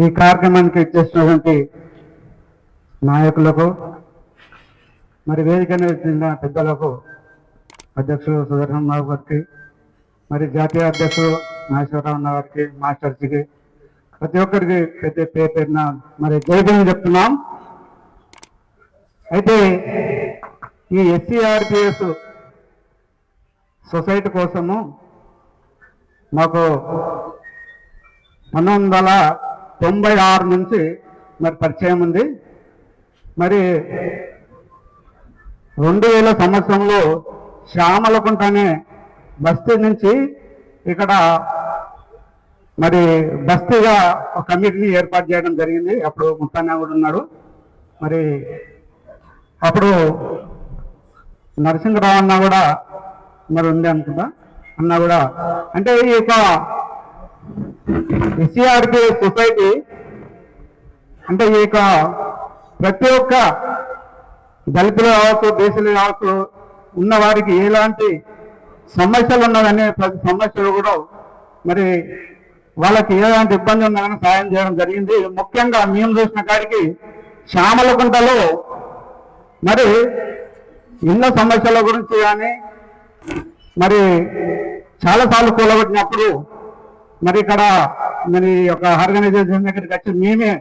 ఈ కార్యక్రమానికి ఇచ్చేసినటువంటి నాయకులకు మరి వేదిక చెందిన పెద్దలకు అధ్యక్షుడు సుదర్శన్ బాబు గారికి మరి జాతీయ అధ్యక్షుడు నాగేశ్వరరావు గారికి మాస్టర్స్కి ప్రతి ఒక్కరికి పేరున మరి జైబీని చెప్తున్నాం. అయితే ఈ ఎస్సీఆర్పిఎస్ సొసైటీ కోసము మాకు 1996 నుంచి మరి పరిచయం ఉంది. మరి 2000 సంవత్సరంలో శ్యామలకుంట అనే బస్తీ నుంచి ఇక్కడ మరి బస్తీగా ఒక కమిటీని ఏర్పాటు చేయడం జరిగింది. అప్పుడు ముత్తన్న కూడా ఉన్నాడు. మరి అప్పుడు నరసింహరావు అన్న కూడా మరి ఉంది అనుకుంటా, అన్న కూడా. అంటే ఈ యొక్క ఎస్సీఆర్పి సొసైటీ అంటే ఈ యొక్క ప్రతి ఒక్క దళితులు కావచ్చు, బీసీలు కావచ్చు, ఉన్న వారికి ఎలాంటి సమస్యలు ఉన్నదనే ప్రతి సమస్యలు కూడా మరి వాళ్ళకి ఎలాంటి ఇబ్బంది ఉన్నదని సాయం చేయడం జరిగింది. ముఖ్యంగా మేము చూసిన కాడికి శ్యామలకుంటలో మరి ఇళ్ళ సమస్యల గురించి కానీ మరి చాలాసార్లు కూలగొట్టినప్పుడు మరి ఇక్కడ మరి ఒక ఆర్గనైజేషన్ దగ్గరికి వచ్చి మేమే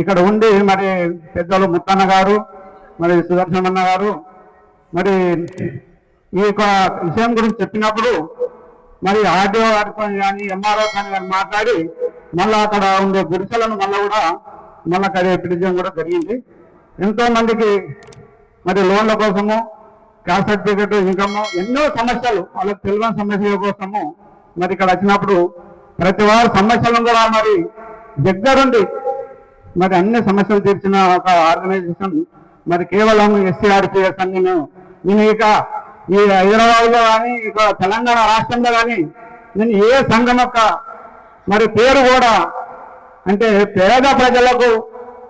ఇక్కడ ఉండి మరి పెద్దలు ముత్తన్న గారు మరి సుదర్శన్ అన్న గారు మరి ఈ యొక్క విషయం గురించి చెప్పినప్పుడు మరి ఆర్డీఓ గారితో కానీ ఎంఆర్ఓ కానీ మాట్లాడి మళ్ళీ అక్కడ ఉండే గుడిసెలను మళ్ళీ కూడా మళ్ళీ కడిపించడం కూడా జరిగింది. ఎంతో మందికి మరి లోన్ల కోసము, క్యాస్ట్ సర్టిఫికేట్, ఇన్కమ్, ఎన్నో సమస్యలు వాళ్ళకి తెలియని సమస్యల కోసము మరి ఇక్కడ వచ్చినప్పుడు ప్రతి వారి సమస్యలను కూడా మరి దగ్గరుండి మరి అన్ని సమస్యలు తీర్చిన ఒక ఆర్గనైజేషన్ మరి కేవలం ఎస్సీఆర్పిఎస్ అని నేను ఇక ఈ హైదరాబాద్లో కానీ ఇక తెలంగాణ రాష్ట్రంలో కానీ నేను ఏ సంఘం యొక్క మరి పేరు కూడా అంటే పేద ప్రజలకు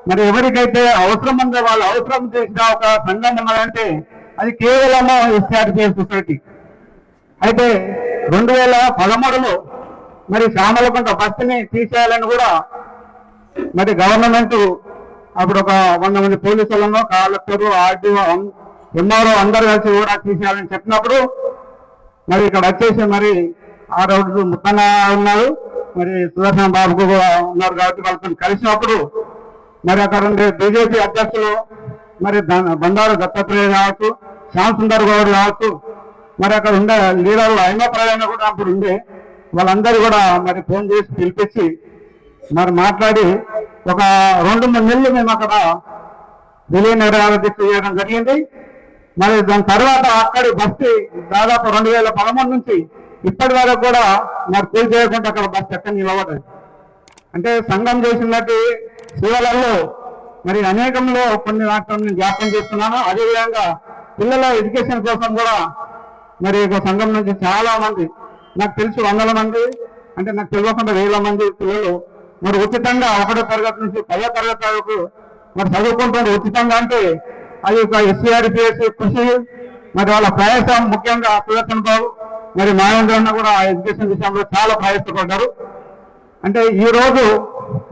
మరి ఎవరికైతే అవసరం ఉందో వాళ్ళు అవసరం చేసిన ఒక సంఘం ఉన్నదంటే అది కేవలము ఎస్సీఆర్పిఎస్ సొసైటీ. అయితే 2013లో మరి శ్యామలకుంట బస్సుని తీసేయాలని కూడా మరి గవర్నమెంట్ అప్పుడు ఒక 100 మంది పోలీసులను, కలెక్టరు, ఆర్డీఓ, ఎంఆర్ఓ అందరూ కలిసి కూడా తీసేయాలని చెప్పినప్పుడు మరి ఇక్కడ వచ్చేసి మరి ఆ రోజు ముత్తన్న ఉన్నారు, మరి సుదర్శన్ బాబు కూడా ఉన్నారు కాబట్టి వాళ్ళతో కలిసినప్పుడు మరి అక్కడ ఉండే బీజేపీ అధ్యక్షులు మరి బండారు దత్తాత్రేయ కావచ్చు, శ్యామ్ సుందర్ గౌడ్ కావచ్చు, మరి అక్కడ ఉండే లీడర్లు అయినప్రాయణ కూడా అప్పుడు ఉండే వాళ్ళందరూ కూడా మరి ఫోన్ చేసి పిలిపించి మరి మాట్లాడి ఒక 2-3 నెలలు మేము అక్కడ విలీన దీక్ష చేయడం జరిగింది. మరి దాని తర్వాత అక్కడి బస్సు దాదాపు 2013 నుంచి ఇప్పటి వరకు కూడా మరి కూల్ చేయకుండా అక్కడ బస్సు ఎక్కడ నిలబడ్డది. అంటే సంఘం చేసినట్టు సేవలలో మరి అనేకంలో కొన్ని రాష్ట్రాలను జ్ఞాపకం చేస్తున్నాను. అదేవిధంగా పిల్లల ఎడ్యుకేషన్ కోసం కూడా మరి ఒక సంఘం నుంచి చాలా మంది, నాకు తెలిసి 100 మంది, అంటే నాకు తెలియకుండా 1000 మంది పిల్లలు మరి ఉచితంగా 1వ తరగతి నుంచి 10వ తరగతి వరకు మరి చదువుకుంటున్నారు ఉచితంగా. అంటే అది ఒక ఎస్సీఆర్పిఎస్ కృషి, మరి వాళ్ళ ప్రయాసం. ముఖ్యంగా సుదర్శన్ బాబు మరి మహేంద్రన్న కూడా ఆ ఎడ్యుకేషన్ విషయంలో చాలా ప్రయాసపడ్డారు. అంటే ఈ రోజు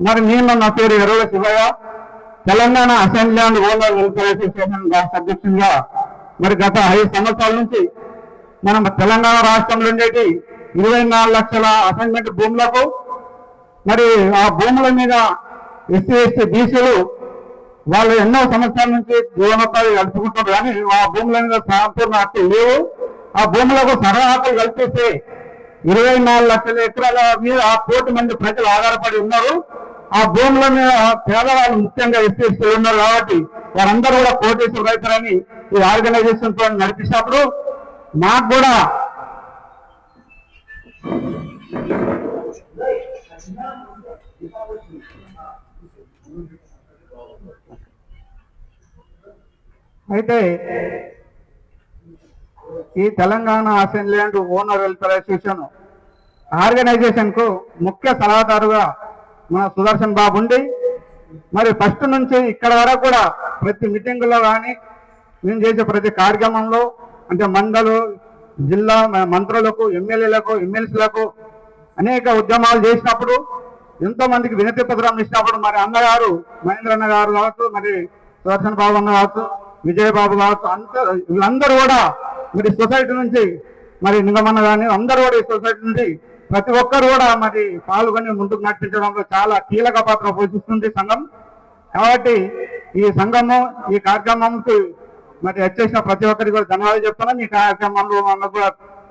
మరి నేను నా పేరు Errala Shivayya, Telangana assembly and owner welfare association రాష్ట్ర అధ్యక్షునిగా మరి గత 5 సంవత్సరాల నుంచి మనం తెలంగాణ రాష్ట్రంలో ఉండేటి 24 లక్షల అసైన్మెంట్ భూములకు మరి ఆ భూముల మీద ఎస్సీ ఎస్టీ బీసీలు వాళ్ళు ఎన్నో సంవత్సరాల నుంచి జీవనోపాధి గడుపుకుంటారు. కానీ ఆ భూముల మీద సంపూర్ణ హక్కులు లేవు. ఆ భూములకు సరళ హక్కులు కల్పిస్తే 24 లక్షల ఎకరాల మీద 1 కోటి మంది ప్రజలు ఆధారపడి ఉన్నారు. ఆ భూముల మీద పేదవాళ్ళు ముఖ్యంగా ఎస్సీ ఎస్టీలు ఉన్నారు కాబట్టి వారందరూ కూడా కోటేశ్వర రైతులని ఈ ఆర్గనైజేషన్ తో నడిపించినప్పుడు మాకు కూడా అయితే ఈ Telangana assembly and owner welfare association organisation కు ముఖ్య సలహాదారుగా మన సుదర్శన్ బాబు ఉండి మరి ఫస్ట్ నుంచి ఇక్కడ వరకు కూడా ప్రతి మీటింగులో కానీ మేము చేసే ప్రతి కార్యక్రమంలో అంటే మండలు, జిల్లా మంత్రులకు, ఎమ్మెల్యేలకు, ఎమ్మెల్సీలకు అనేక ఉద్యమాలు చేసినప్పుడు ఎంతో మందికి వినతి పత్రం ఇచ్చినప్పుడు మరి అన్నగారు మహేంద్ర అన్న గారు కావచ్చు, మరి సుదర్శన్ బాబు అన్న కావచ్చు, విజయబాబు కావచ్చు, వీళ్ళందరూ కూడా మరి సొసైటీ నుంచి మరి నిగమన్న కానీ అందరూ కూడా ఈ సొసైటీ నుంచి ప్రతి ఒక్కరు కూడా మరి పాల్గొని ముందుకు నడిపించడంలో చాలా కీలక పాత్ర పోషిస్తుంది సంఘం. కాబట్టి ఈ సంఘము ఈ కార్యక్రమంకి మరి వచ్చేసిన ప్రతి ఒక్కరికి కూడా ధన్యవాదాలు చెప్తున్నాను. ఈ కార్యక్రమంలో మనకు కూడా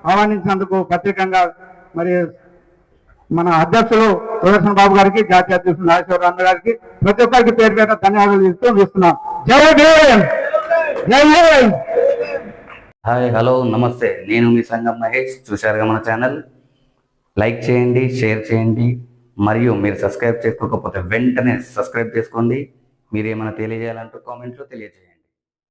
ఆహ్వానించినందుకు ప్రత్యేకంగా మరి మన అధ్యక్షులు సుదర్శన్ బాబు గారికి, జాతీయ అధ్యక్షులు నాగేశ్వరరావు అన్న గారికి ప్రతి ఒక్కరికి పేరు పేరు ధన్యవాదాలు ఇస్తున్నాం. జై భీమ్, జై భీమ్. హాయ్, హలో, నమస్తే. నేను మీ సంఘం మహేష్. చూశారుగా మన ఛానల్. లైక్ చేయండి, షేర్ చేయండి, మరియు మీరు సబ్స్క్రైబ్ చేసుకోకపోతే వెంటనే సబ్స్క్రైబ్ చేసుకోండి. మీరు ఏమైనా తెలియజేయాలంటూ కామెంట్లో తెలియజేయండి.